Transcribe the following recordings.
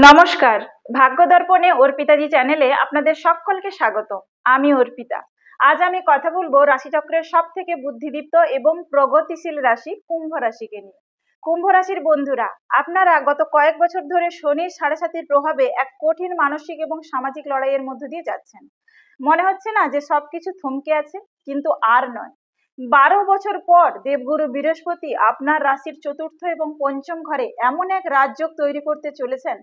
নমস্কার। ভাগ্য দর্পণে অর্পিতাজি চ্যানেলে আপনাদের সকলকে স্বাগত। আমি অর্পিতা। আজ আমি কথা বলবো রাশিচক্রের সব থেকে বুদ্ধিদীপ্ত এবং প্রগতিশীল রাশি কুম্ভ রাশিকে নিয়ে। কুম্ভ রাশির বন্ধুরা, আপনারা গত কয়েক বছর ধরে শনির 7.5 প্রভাবে এক কঠিন মানসিক এবং সামাজিক লড়াইয়ের মধ্য দিয়ে যাচ্ছেন। মনে হচ্ছে না যে সবকিছু থমকে আছে, কিন্তু আর নয়। 12 বছর পর দেবগুরু বৃহস্পতি আপনার রাশির চতুর্থ এবং পঞ্চম ঘরে এমন এক রাজযোগ তৈরি করতে চলেছেন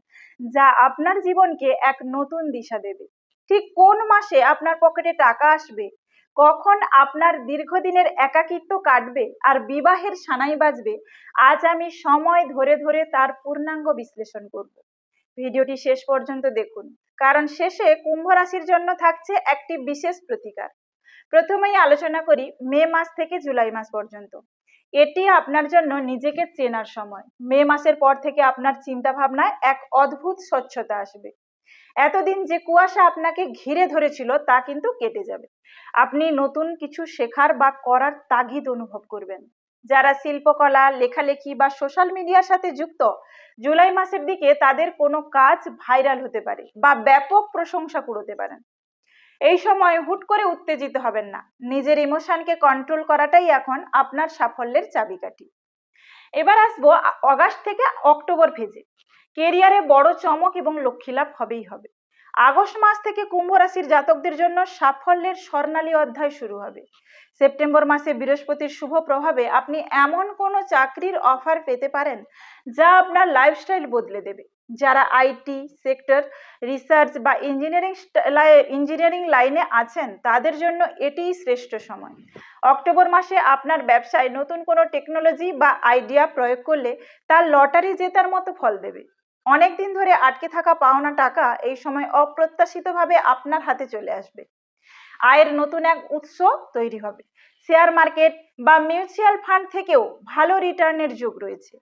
যা আপনার জীবনকে এক নতুন দিশা দেবে। ঠিক কোন মাসে আপনার পকেটে টাকা আসবে, কখন আপনার দীর্ঘদিনের একাকিত্ব কাটবে আর বিবাহের সানাই বাজবে, আজ আমি সময় ধরে ধরে তার পূর্ণাঙ্গ বিশ্লেষণ করব। ভিডিওটি শেষ পর্যন্ত দেখুন, কারণ শেষে কুম্ভ রাশির জন্য থাকছে একটি বিশেষ প্রতিকার। প্রথমেই আলোচনা করি মে মাস থেকে জুলাই মাস পর্যন্ত। এটি আপনার জন্য নিজেকে চেনার সময়। মে মাসের পর থেকে আপনার চিন্তা ভাবনায় এক অদ্ভুত স্বচ্ছতা আসবে। এতদিন যে কুয়াশা আপনাকে ঘিরে ধরেছিল তা কিন্তু কেটে যাবে। আপনি নতুন কিছু শেখার বা করার তাগিদ অনুভব করবেন। যারা শিল্পকলা, লেখালেখি বা সোশ্যাল মিডিয়ার সাথে যুক্ত, জুলাই মাসের দিকে তাদের কোনো কাজ ভাইরাল হতে পারে বা ব্যাপক প্রশংসা কুড়োতে পারেন। এই সময় হুট করে উত্তেজিত হবেন না। নিজের ইমোশনকে কন্ট্রোল করাটাই এখন আপনার সাফল্যের চাবিকাঠি। এবার আসবো অগাস্ট থেকে অক্টোবর ফেজে। কেরিয়ারে বড় চমক এবং লক্ষ্মীলাভ হবেই হবে। আগস্ট মাস থেকে কুম্ভ রাশির জাতকদের জন্য সাফল্যের স্বর্ণালী অধ্যায় শুরু হবে। সেপ্টেম্বর মাসে বৃহস্পতির শুভ প্রভাবে আপনি এমন কোনো চাকরির অফার পেতে পারেন যা আপনার লাইফস্টাইল বদলে দেবে। যারা আইটি সেক্টর, রিসার্চ বা ইঞ্জিনিয়ারিং লাইনে আছেন তাদের জন্য এটিই শ্রেষ্ঠ সময়। অক্টোবর মাসে আপনার ব্যবসায় নতুন কোনো টেকনোলজি বা আইডিয়া প্রয়োগ করলে তার লটারি জেতার মতো ফল দেবে। অনেকদিন ধরে আটকে থাকা পাওনা টাকা এই সময় অপ্রত্যাশিতভাবে আপনার হাতে চলে আসবে। আয়ের নতুন এক উৎস তৈরি হবে। শেয়ার মার্কেট বা মিউচুয়াল ফান্ড থেকেও ভালো রিটার্নের যোগ রয়েছে।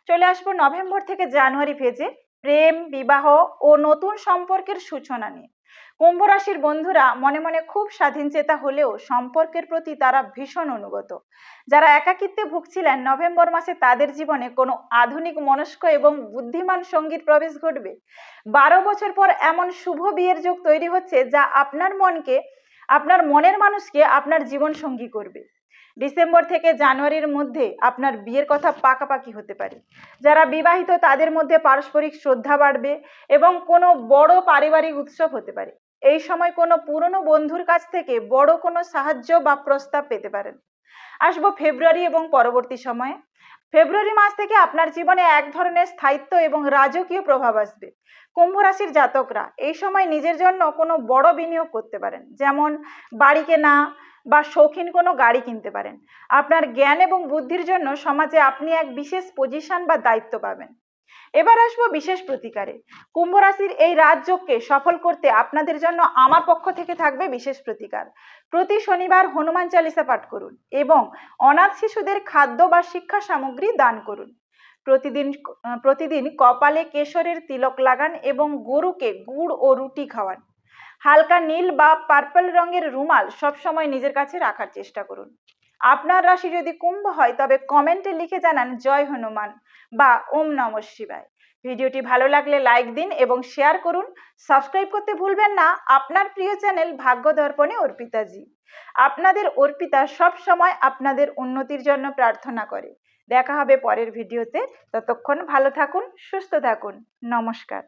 চলে আসবো নভেম্বর থেকে জানুয়ারি ফেজে। প্রেম, বিবাহ ও নতুন সম্পর্কের সূচনা নিয়ে। কুম্ভ রাশির বন্ধুরা মনে মনে খুব স্বাধীনচেতা হলেও সম্পর্কের প্রতি তারা ভীষণ অনুগত। যারা একাকিত্বে ভুগছিলেন, নভেম্বর মাসে তাদের জীবনে কোনো আধুনিক মনস্ক এবং বুদ্ধিমান সঙ্গীর প্রবেশ ঘটবে। 12 বছর পর এমন শুভ বিয়ের যোগ তৈরি হচ্ছে যা আপনার মনের মানুষকে আপনার জীবন সঙ্গী করবে। ডিসেম্বর থেকে জানুয়ারির মধ্যে আপনার বিয়ের কথা পাকাপাকি হতে পারে। যারা বিবাহিত তাদের মধ্যে পারস্পরিক শ্রদ্ধা বাড়বে এবং কোনো বড় পারিবারিক উৎসব হতে পারে। এই সময় কোনো পুরনো বন্ধুর কাছ থেকে বড় কোনো সাহায্য বা প্রস্তাব পেতে পারেন। আসবো ফেব্রুয়ারি এবং পরবর্তী সময়ে। ফেব্রুয়ারি মাস থেকে আপনার জীবনে এক ধরনের স্থায়িত্ব এবং রাজকীয় প্রভাব আসবে। কুম্ভ রাশির জাতকরা এই সময় নিজের জন্য কোনো বড় বিনিয়োগ করতে পারেন, যেমন বাড়ি কেনা বা শৌখিন কোনো গাড়ি কিনতে পারেন। আপনার জ্ঞান এবং বুদ্ধির জন্য সমাজে আপনি এক বিশেষ পজিশন বা দায়িত্ব পাবেন। এবার আসবো বিশেষ প্রতিকারে। কুম্ভ রাশির এই রাজযোগকে সফল করতে আপনাদের জন্য আমার পক্ষ থেকে থাকবে বিশেষ প্রতিকার। প্রতি শনিবার হনুমান চালিসা পাঠ করুন এবং অনাথ শিশুদের খাদ্য বা শিক্ষা সামগ্রী দান করুন। প্রতিদিন কপালে কেশরের তিলক লাগান এবং গরুকে গুড় ও রুটি খাওয়ান। হালকা নীল বা পার্পল রঙের রুমাল সবসময় নিজের কাছে রাখার চেষ্টা করুন। আপনার রাশি যদি কুম্ভ হয় তবে কমেন্টে লিখে জানান জয় হনুমান বা ওম নমঃ শিবায়। ভিডিওটি ভালো লাগলে লাইক দিন এবং শেয়ার করুন। সাবস্ক্রাইব করতে ভুলবেন না আপনার প্রিয় চ্যানেল ভাগ্য দর্পণে অর্পিতাজি। আপনাদের অর্পিতা সব সময় আপনাদের উন্নতির জন্য প্রার্থনা করে। দেখা হবে পরের ভিডিওতে। ততক্ষণ ভালো থাকুন, সুস্থ থাকুন। নমস্কার।